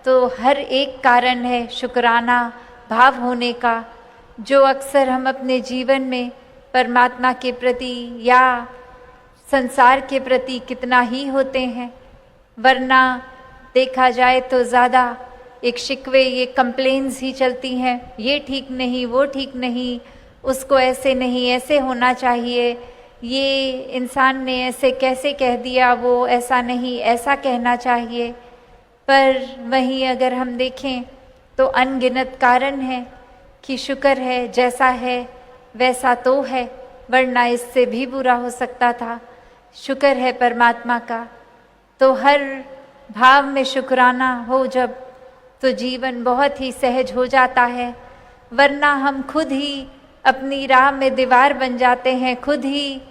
तो हर एक कारण है शुक्राना भाव होने का, जो अक्सर हम अपने जीवन में परमात्मा के प्रति या संसार के प्रति कितना ही होते हैं। वरना देखा जाए तो ज़्यादा एक शिकवे, ये कंप्लेंट्स ही चलती हैं, ये ठीक नहीं, वो ठीक नहीं, उसको ऐसे नहीं ऐसे होना चाहिए, ये इंसान ने ऐसे कैसे कह दिया, वो ऐसा नहीं ऐसा कहना चाहिए। पर वहीं अगर हम देखें तो अनगिनत कारण है कि शुक्र है जैसा है वैसा तो है, वरना इससे भी बुरा हो सकता था। शुक्र है परमात्मा का। तो हर भाव में शुक्राना हो जब, तो जीवन बहुत ही सहज हो जाता है। वरना हम खुद ही अपनी राह में दीवार बन जाते हैं, खुद ही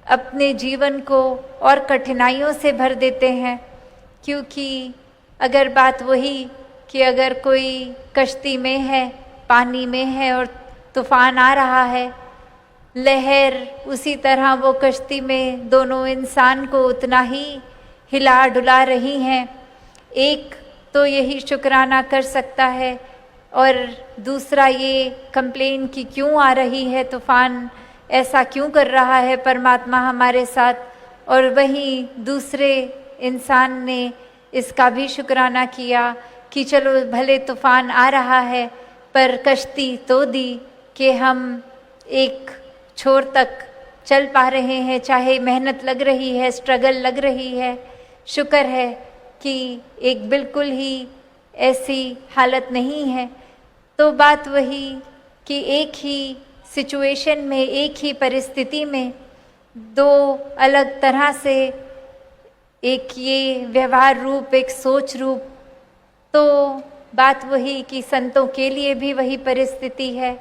अपने जीवन को और कठिनाइयों से भर देते हैं। क्योंकि अगर बात वही कि अगर कोई कश्ती में है, पानी में है और तूफान आ रहा है, लहर उसी तरह वो कश्ती में दोनों इंसान को उतना ही हिला डुला रही हैं। एक तो यही शुक्राना कर सकता है और दूसरा ये कंप्लेन कि क्यों आ रही है तूफान, ऐसा क्यों कर रहा है परमात्मा हमारे साथ। और वहीं दूसरे इंसान ने इसका भी शुक्राना किया कि चलो भले तूफान आ रहा है पर कश्ती तो दी कि हम एक छोर तक चल पा रहे हैं, चाहे मेहनत लग रही है, स्ट्रगल लग रही है। शुक्र है कि एक बिल्कुल ही ऐसी हालत नहीं है। तो बात वही कि एक ही सिचुएशन में, एक ही परिस्थिति में दो अलग तरह से, एक ये व्यवहार रूप, एक सोच रूप। तो बात वही कि संतों के लिए भी वही परिस्थिति है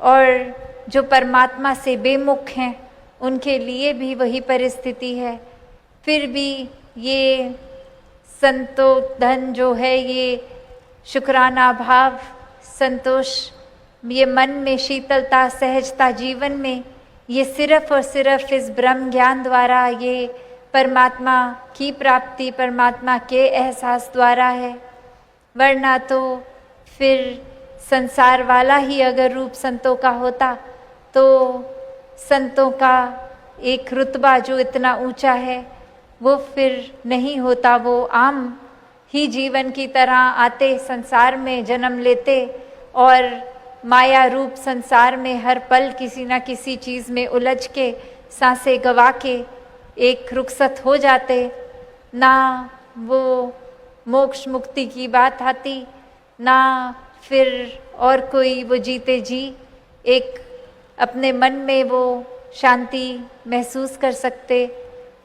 और जो परमात्मा से बेमुख हैं उनके लिए भी वही परिस्थिति है। फिर भी ये संतोधन जो है, ये शुक्राना भाव, संतोष, ये मन में शीतलता, सहजता जीवन में, ये सिर्फ और सिर्फ इस ब्रह्म ज्ञान द्वारा, ये परमात्मा की प्राप्ति, परमात्मा के एहसास द्वारा है। वरना तो फिर संसार वाला ही अगर रूप संतों का होता तो संतों का एक रुतबा जो इतना ऊंचा है वो फिर नहीं होता। वो आम ही जीवन की तरह आते, संसार में जन्म लेते और माया रूप संसार में हर पल किसी न किसी चीज़ में उलझ के, सांसें गवा के एक रुखसत हो जाते। ना वो मोक्ष मुक्ति की बात आती, ना फिर और कोई वो जीते जी एक अपने मन में वो शांति महसूस कर सकते।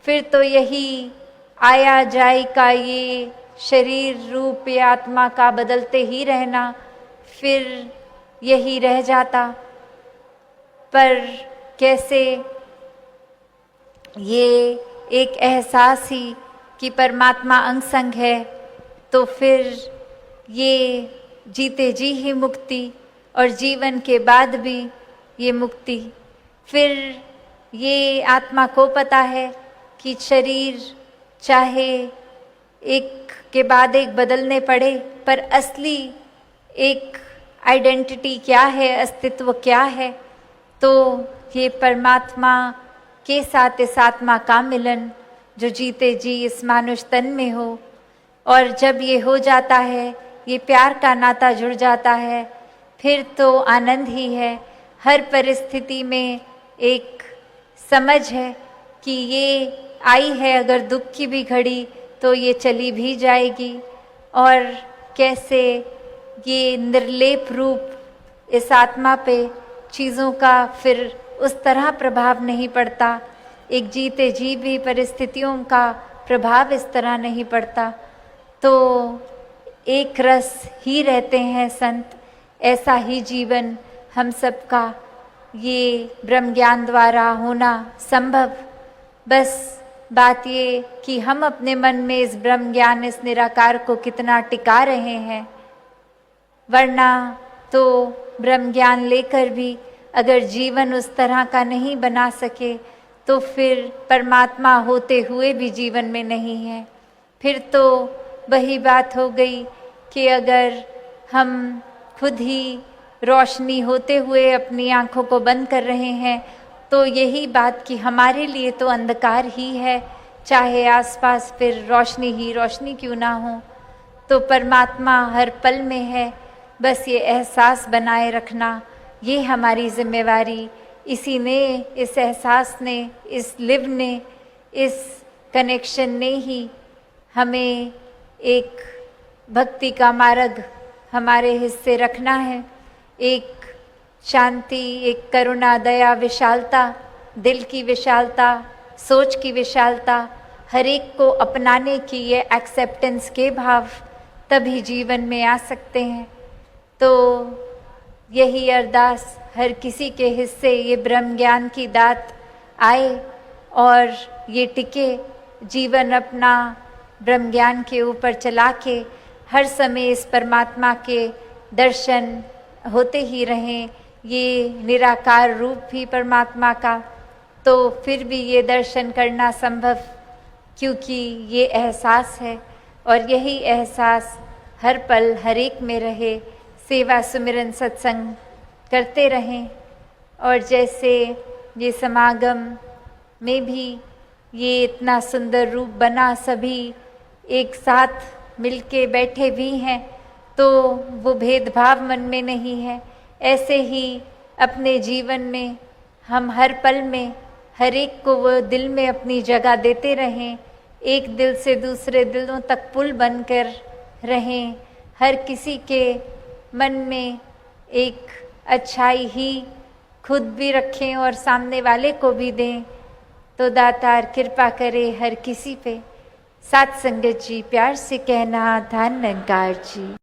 फिर तो यही आया जाए का ये शरीर रूप या आत्मा का बदलते ही रहना, फिर यही रह जाता। पर कैसे ये एक एहसास ही कि परमात्मा अंग संग है, तो फिर ये जीते जी ही मुक्ति और जीवन के बाद भी ये मुक्ति। फिर ये आत्मा को पता है कि शरीर चाहे एक के बाद एक बदलने पड़े, पर असली एक आइडेंटिटी क्या है, अस्तित्व क्या है, तो ये परमात्मा के साथ इस आत्मा का मिलन जो जीते जी इस मानुष तन में हो। और जब ये हो जाता है, ये प्यार का नाता जुड़ जाता है, फिर तो आनंद ही है। हर परिस्थिति में एक समझ है कि ये आई है अगर दुख की भी घड़ी तो ये चली भी जाएगी। और कैसे ये निर्लेप रूप इस आत्मा पे चीज़ों का फिर उस तरह प्रभाव नहीं पड़ता, एक जीते जी भी परिस्थितियों का प्रभाव इस तरह नहीं पड़ता। तो एक रस ही रहते हैं संत। ऐसा ही जीवन हम सबका ये ब्रह्म ज्ञान द्वारा होना संभव। बस बात ये कि हम अपने मन में इस ब्रह्म ज्ञान, इस निराकार को कितना टिका रहे हैं। वरना तो ब्रह्म ज्ञान लेकर भी अगर जीवन उस तरह का नहीं बना सके तो फिर परमात्मा होते हुए भी जीवन में नहीं है। फिर तो वही बात हो गई कि अगर हम खुद ही रोशनी होते हुए अपनी आंखों को बंद कर रहे हैं तो यही बात कि हमारे लिए तो अंधकार ही है, चाहे आसपास फिर रोशनी ही रोशनी क्यों ना हो। तो परमात्मा हर पल में है, बस ये एहसास बनाए रखना ये हमारी जिम्मेवारी। इसी ने, इस एहसास ने, इस लिव ने, इस कनेक्शन ने ही हमें एक भक्ति का मार्ग हमारे हिस्से रखना है। एक शांति, एक करुणा, दया, विशालता, दिल की विशालता, सोच की विशालता, हर एक को अपनाने की ये एक्सेप्टेंस के भाव तभी जीवन में आ सकते हैं। तो यही अरदास हर किसी के हिस्से ये ब्रह्म ज्ञान की दात आए और ये टिके, जीवन अपना ब्रह्म ज्ञान के ऊपर चला के हर समय इस परमात्मा के दर्शन होते ही रहें। ये निराकार रूप भी परमात्मा का, तो फिर भी ये दर्शन करना संभव क्योंकि ये एहसास है और यही एहसास हर पल हर एक में रहे। सेवा सुमिरन सत्संग करते रहें और जैसे ये समागम में भी ये इतना सुंदर रूप बना, सभी एक साथ मिलके बैठे भी हैं, तो वो भेदभाव मन में नहीं है। ऐसे ही अपने जीवन में हम हर पल में हर एक को वो दिल में अपनी जगह देते रहें, एक दिल से दूसरे दिलों तक पुल बनकर रहें, हर किसी के मन में एक अच्छाई ही खुद भी रखें और सामने वाले को भी दें। तो दातार कृपा करे हर किसी पे। साथ संगत जी प्यार से कहना, धन निरंकार जी।